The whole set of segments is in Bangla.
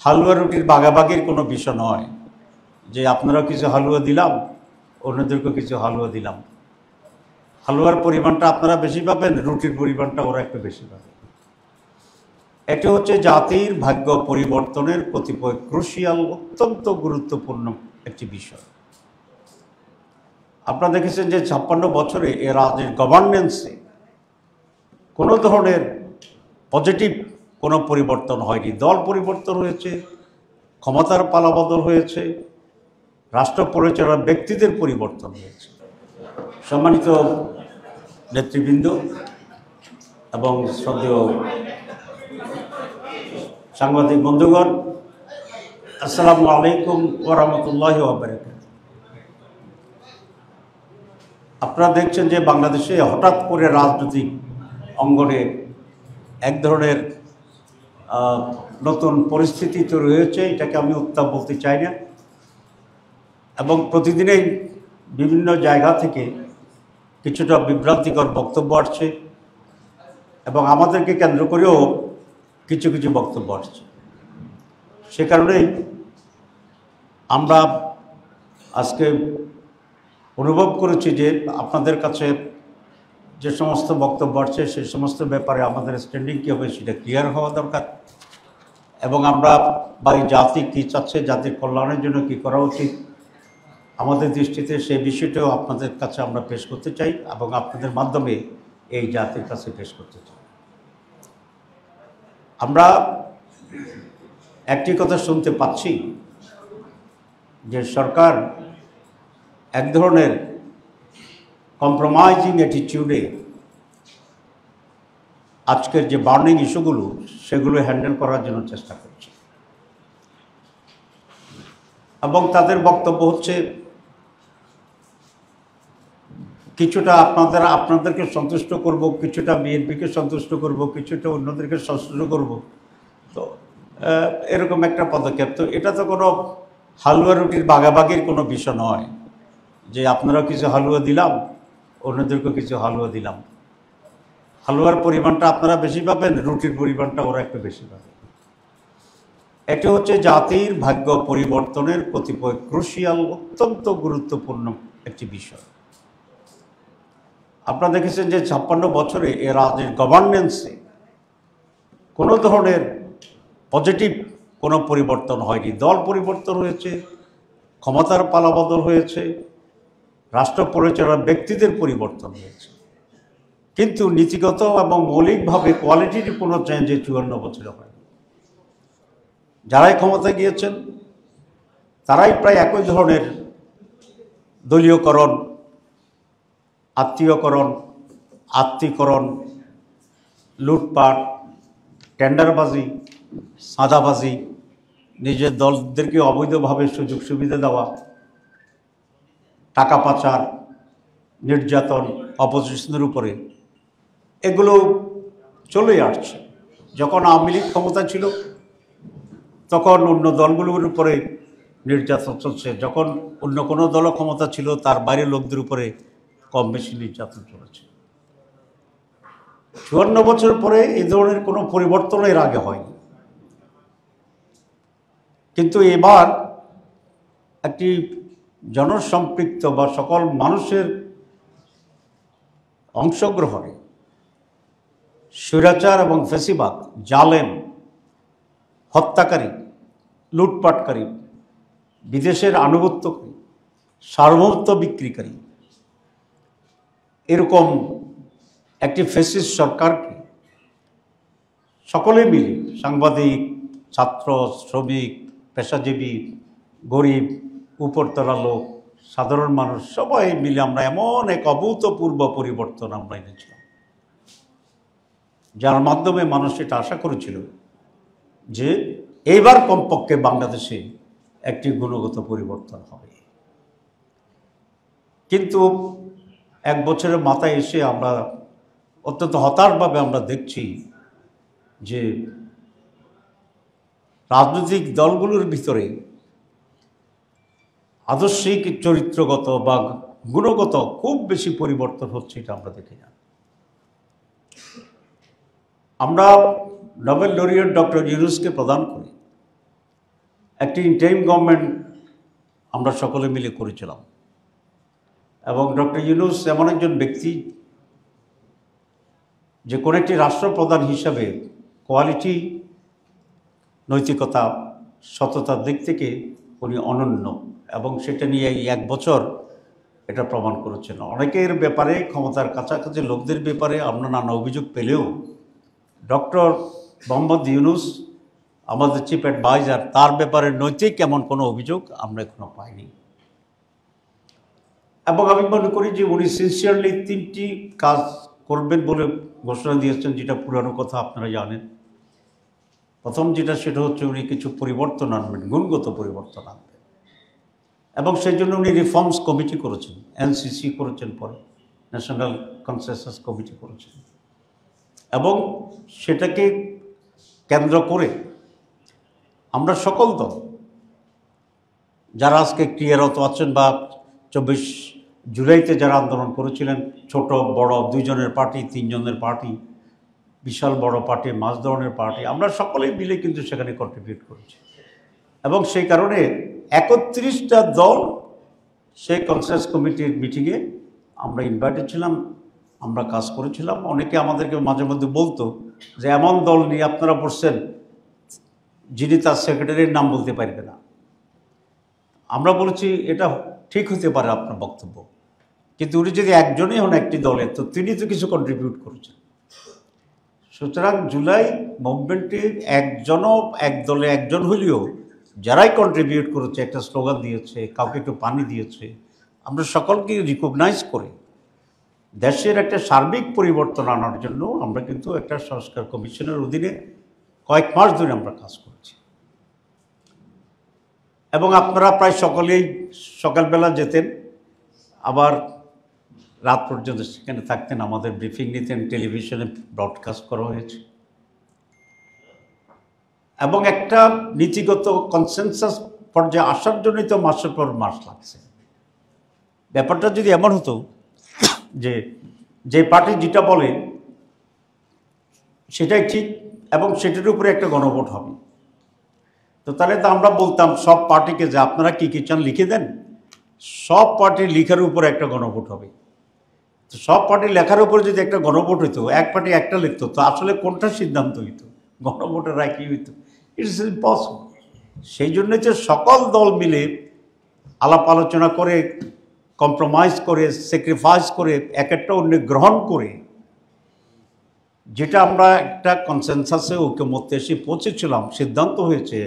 হালুয়া রুটির ভাগাভাগির কোনো বিষয় নয় যে আপনারা কিছু হালুয়া দিলাম, অন্যদেরকে কিছু হালুয়া দিলাম। হালুয়ার পরিমাণটা আপনারা বেশি পাবেন, রুটির পরিমাণটা ওরা একটু বেশি পাবে। এটি হচ্ছে জাতির ভাগ্য পরিবর্তনের কতিপয় ক্রুশিয়াল, অত্যন্ত গুরুত্বপূর্ণ একটি বিষয়। আপনারা দেখেছেন যে 56 বছরে এ রাজ্যের গভর্নেন্সে কোনো ধরনের পজিটিভ কোনো পরিবর্তন হয়নি। দল পরিবর্তন হয়েছে, ক্ষমতার পালাবদল হয়েছে, রাষ্ট্র পরিচালনার ব্যক্তিদের পরিবর্তন হয়েছে। সম্মানিত নেতৃবৃন্দ এবং শ্রদ্ধেয় সাংবাদিক বন্ধুগণ, আসসালামু আলাইকুম ওয়া রাহমাতুল্লাহি ওয়া বারাকাতুহু। আপনারা দেখছেন যে বাংলাদেশে হঠাৎ করে রাজনৈতিক অঙ্গনে এক ধরনের নতুন পরিস্থিতি তৈরি হয়েছে। এটাকে আমি উত্তাপ বলতে চাই না, এবং প্রতিদিনেই বিভিন্ন জায়গা থেকে কিছুটা বিভ্রান্তিকর বক্তব্য আসছে এবং আমাদেরকে কেন্দ্র করেও কিছু কিছু বক্তব্য আসছে। সে কারণেই আমরা আজকে অনুভব করেছি যে আপনাদের কাছে যে সমস্ত বক্তব্য আসছে সেই সমস্ত ব্যাপারে আমাদের স্ট্যান্ডিং কী হবে সেটা ক্লিয়ার হওয়া দরকার, এবং আমরা বা এই জাতি কী চাচ্ছে, জাতির কল্যাণের জন্য কী করা উচিত আমাদের দৃষ্টিতে সেই বিষয়টাও আপনাদের কাছে আমরা পেশ করতে চাই এবং আপনাদের মাধ্যমে এই জাতির কাছে পেশ করতে চাই। আমরা একটি কথা শুনতে পাচ্ছি যে সরকার এক ধরনের কম্প্রোমাইজিং অ্যাটিটিউডে আজকের যে বার্নিং ইস্যুগুলো সেগুলো হ্যান্ডেল করার জন্য চেষ্টা করছে, এবং তাদের বক্তব্য হচ্ছে কিছুটা আপনাদেরকে সন্তুষ্ট করব, কিছুটা বিএনপিকে সন্তুষ্ট করব, কিছুটা অন্যদেরকে সন্তুষ্ট করব। তো এরকম একটা পদক্ষেপ। তো এটা তো কোনো হালুয়া রুটির ভাগাভাগির কোনো বিষয় নয় যে আপনারা কিছু হালুয়া দিলাম, অন্যদেরকে কিছু হালুয়া দিলাম। হালুয়ার পরিমাণটা আপনারা বেশি পাবেন, রুটির পরিমাণটা ওরা একটু বেশি পাবে। এটি হচ্ছে জাতির ভাগ্য পরিবর্তনের কতিপয় ক্রুশিয়াল, অত্যন্ত গুরুত্বপূর্ণ একটি বিষয়। আপনারা দেখেছেন যে 56 বছরে এ রাজ্যের গভর্নেন্সে কোনো ধরনের পজিটিভ কোনো পরিবর্তন হয়নি। দল পরিবর্তন হয়েছে, ক্ষমতার পালাবদল হয়েছে, রাষ্ট্র পরিচালনার ব্যক্তিদের পরিবর্তন হয়েছে, কিন্তু নীতিগত এবং মৌলিকভাবে কোয়ালিটির কোনো চেঞ্জ এই 54 বছরে হয়নি। যারাই ক্ষমতায় গিয়েছেন তারাই প্রায় একই ধরনের দলীয়করণ, আত্মীয়করণ, আত্মীকরণ, লুটপাট, টেন্ডারবাজি, সাদাবাজি, নিজের দলদেরকে অবৈধভাবে সুযোগ সুবিধা দেওয়া, টাকা পাচার, নির্যাতন অপোজিশনের উপরে, এগুলো চলেই আসছে। যখন আওয়ামী লীগ ক্ষমতা ছিল তখন অন্য দলগুলোর উপরে নির্যাতন চলছে, যখন অন্য কোনো দল ক্ষমতা ছিল তার বাইরের লোকদের উপরে কম বেশি নির্যাতন চলেছে। 54 বছর পরে এই ধরনের কোনো পরিবর্তন এর আগে হয়নি, কিন্তু এবার একটি জনসম্পৃক্ত বা সকল মানুষের অংশগ্রহণে স্বৈরাচার এবং ফ্যাসিবাদ, জালেম, হত্যাকারী, লুটপাটকারী, বিদেশের আনুগত্যকারী, সার্বভৌমত্ব বিক্রিকারী, এরকম একটি ফ্যাসিস্ট সরকারকে সকলে মিলে, সাংবাদিক, ছাত্র, শ্রমিক, পেশাজীবী, গরিব, উপরতলা লোক, সাধারণ মানুষ, সবাই মিলে আমরা এমন এক অভূতপূর্ব পরিবর্তন আমরা এনেছিলাম, যার মাধ্যমে মানুষ এটা আশা করেছিল যে এইবার কমপক্ষে বাংলাদেশে একটি গুণগত পরিবর্তন হবে। কিন্তু এক বছরের মাথায় এসে আমরা অত্যন্ত হতাশভাবে আমরা দেখছি যে রাজনৈতিক দলগুলোর ভিতরে আদর্শিক, চরিত্রগত বা গুণগত খুব বেশি পরিবর্তন হচ্ছে, এটা আমরা দেখি না। আমরা নোবেল লরিয়েট ডক্টর ইউনূসকে প্রদান করি, একটি ইন্টারিম গভর্নমেন্ট আমরা সকলে মিলে করেছিলাম এবং ডক্টর ইউনূস এমন একজন ব্যক্তি যে কোনো একটি রাষ্ট্রপ্রধান হিসাবে কোয়ালিটি, নৈতিকতা, সততার দিক থেকে উনি অনন্য এবং সেটা নিয়ে এই 1 বছর এটা প্রমাণ করেছেন। অনেকের ব্যাপারে, ক্ষমতার কাছাকাছি লোকদের ব্যাপারে আমরা নানা অভিযোগ পেলেও ডক্টর মোহাম্মদ ইউনূস আমাদের চিফ অ্যাডভাইজার, তার ব্যাপারে নৈতিক এমন কোনো অভিযোগ আমরা এখনো পাইনি। এবং আমি মনে করি যে উনি সিনসিয়ারলি 3টি কাজ করবেন বলে ঘোষণা দিয়েছেন, যেটা পুরানো কথা আপনারা জানেন। প্রথম যেটা, সেটা হচ্ছে উনি কিছু পরিবর্তন আনবেন, গুণগত পরিবর্তন আনবেন, এবং সেই জন্য উনি রিফর্মস কমিটি করেছেন, এনসিসি করেছেন, পরে ন্যাশনাল কনসেনসাস কমিটি করেছেন, এবং সেটাকে কেন্দ্র করে আমরা সকল দল যারা আজকে ক্রিয়ারত আছেন বা 24 জুলাইতে যারা আন্দোলন করেছিলেন, ছোট বড় 2 জনের পার্টি, 3 জনের পার্টি, বিশাল বড় পার্টি, মাঝ ধরনের পার্টি, আমরা সকলেই মিলে কিন্তু সেখানে কন্ট্রিবিউট করেছি। এবং সেই কারণে 31টা দল সেই কনসেনসাস কমিটির মিটিংয়ে আমরা ইনভাইটেড ছিলাম, আমরা কাজ করেছিলাম। অনেকে আমাদেরকে মাঝে মধ্যে বলতো যে এমন দল নিয়ে আপনারা বসছেন যিনি তার সেক্রেটারির নাম বলতে পারবে না। আমরা বলেছি এটা ঠিক হতে পারে আপনার বক্তব্য, কিন্তু উনি যদি একজনই হন একটি দলের, তো তিনি তো কিছু কন্ট্রিবিউট করেছেন। সুতরাং জুলাই মুভমেন্টে একজনও, এক দলে একজন হলেও যারাই কন্ট্রিবিউট করেছে, একটা স্লোগান দিয়েছে, কাউকে একটু পানি দিয়েছে, আমরা সকলকে রিকগনাইজ করে দেশের একটা সার্বিক পরিবর্তন আনার জন্য আমরা কিন্তু একটা সংস্কার কমিশনের অধীনে কয়েক মাস ধরে আমরা কাজ করছি। এবং আপনারা প্রায় সকলেই সকালবেলা যেতেন, আবার রাত পর্যন্ত সেখানে থাকতেন, আমাদের ব্রিফিং নিতেন, টেলিভিশনে ব্রডকাস্ট করা হয়েছে। এবং একটা নীতিগত কনসেনসাস পর্যায়ে আসার জন্যই তো মাসের পর মাস লাগছে। ব্যাপারটা যদি এমন হতো যে পার্টি যেটা বলে সেটাই ঠিক এবং সেটার উপরে একটা গণভোট হবে, তো তাহলে তো আমরা বলতাম সব পার্টিকে যে আপনারা কী কী চান লিখে দেন, সব পার্টির লিখার উপরে একটা গণভোট হবে। তো সব পার্টি লেখার উপরে যদি একটা গণভোট হইতো, এক পার্টি একটা লিখতো, তো আসলে কোনটা সিদ্ধান্ত হইতো, গণভোটের রায় কী হইতো? It's impossible. সেই জন্য যে সকল দল মিলে আলাপ আলোচনা করে, কম্প্রোমাইজ করে, স্যাক্রিফাইস করে, এক একটা অন্য গ্রহণ করে, যেটা আমরা একটা কনসেনসাসে ঐক্যমত্যে এসে পৌঁছেছিলাম, সিদ্ধান্ত হয়েছে,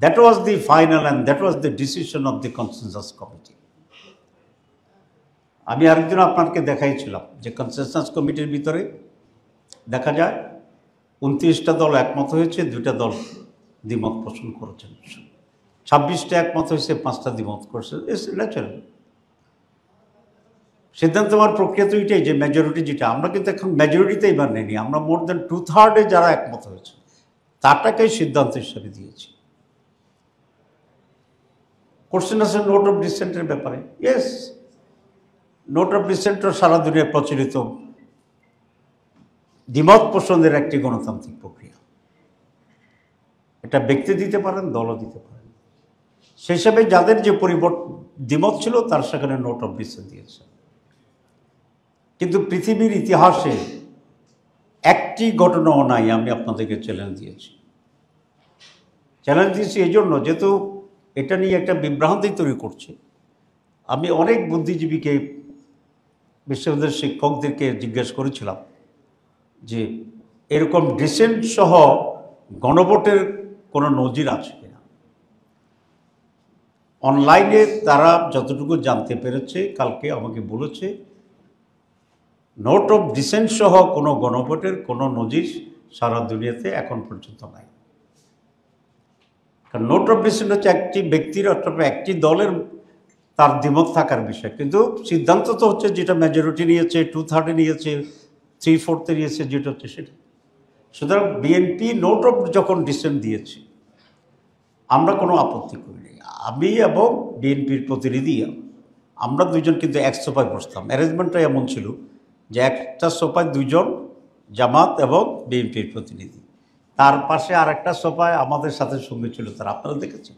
that was the final and that was the decision of the consensus committee. আমি আরেকদিন আপনাকে দেখাইছিলাম যে কনসেনসাস কমিটির ভিতরে দেখা যায় 29টা দল একমত হয়েছে, 2টা দল দ্বিমত পোষণ করেছেন, 26টা একমত হয়েছে, 5টা দ্বিমত করেছে। It's natural. সিদ্ধান্ত হওয়ার প্রক্রিয়া তো এটাই যে মেজরিটি যেটা, আমরা কিন্তু এখন মেজরিটিতেই এবার নেইনি, আমরা মোর দেন 2/3 যারা একমত হয়েছে তারটাকেই সিদ্ধান্ত হিসেবে দিয়েছি। কোশ্চেন আছে নোট অফ ডিসেন্টের ব্যাপারে। ইয়েস, নোট অফ ডিসেন্টও সারা দুনিয়ায় প্রচলিত দ্বিমত পোষণের একটি গণতান্ত্রিক প্রক্রিয়া। এটা ব্যক্তি দিতে পারেন, দলও দিতে পারেন। সেই হিসাবে যাদের যে দ্বিমত ছিল তার সেখানে নোট অফ ডিসেন্ট দিয়েছে। কিন্তু পৃথিবীর ইতিহাসে একটি ঘটনাও নাই আমি আপনাদেরকে চ্যালেঞ্জ দিয়েছি। চ্যালেঞ্জ দিয়েছি এই জন্য, যেহেতু এটা নিয়ে একটা বিভ্রান্তি তৈরি করছে। আমি অনেক বুদ্ধিজীবীকে, বিশ্ববিদ্যালয়ের শিক্ষকদেরকে জিজ্ঞেস করেছিলাম যে এরকম ডিসেন্ট সহ গণভোটের কোনো নজির আছে কিনা। অনলাইনে তারা যতটুকু জানতে পেরেছে কালকে আমাকে বলেছে, নোট অফ ডিসেন্ট সহ কোনো গণভোটের কোনো নজির সারা দুনিয়াতে এখন পর্যন্ত নাই। কারণ নোট অফ ডিসেন্ট হচ্ছে একটি ব্যক্তির অথবা একটি দলের তার দ্বিমত থাকার বিষয়, কিন্তু সিদ্ধান্ত তো হচ্ছে যেটা মেজরিটি নিয়েছে, 2/3 নিয়েছে, 3/4 নিয়েছে, যেটা হচ্ছে সেটা। সুতরাং বিএনপি নোট অফ যখন ডিসেন্ট দিয়েছে আমরা কোনো আপত্তি করিনি। আমি এবং বিএনপির প্রতিনিধি আমরা দুজন কিন্তু এক সোফায় বসতাম। অ্যারেঞ্জমেন্টটা এমন ছিল যে একটা সোফায় 2 জন জামাত এবং বিএনপির প্রতিনিধি, তার পাশে আর একটা সোফায় আমাদের সাথে সঙ্গে ছিল তারা, আপনারা দেখেছেন।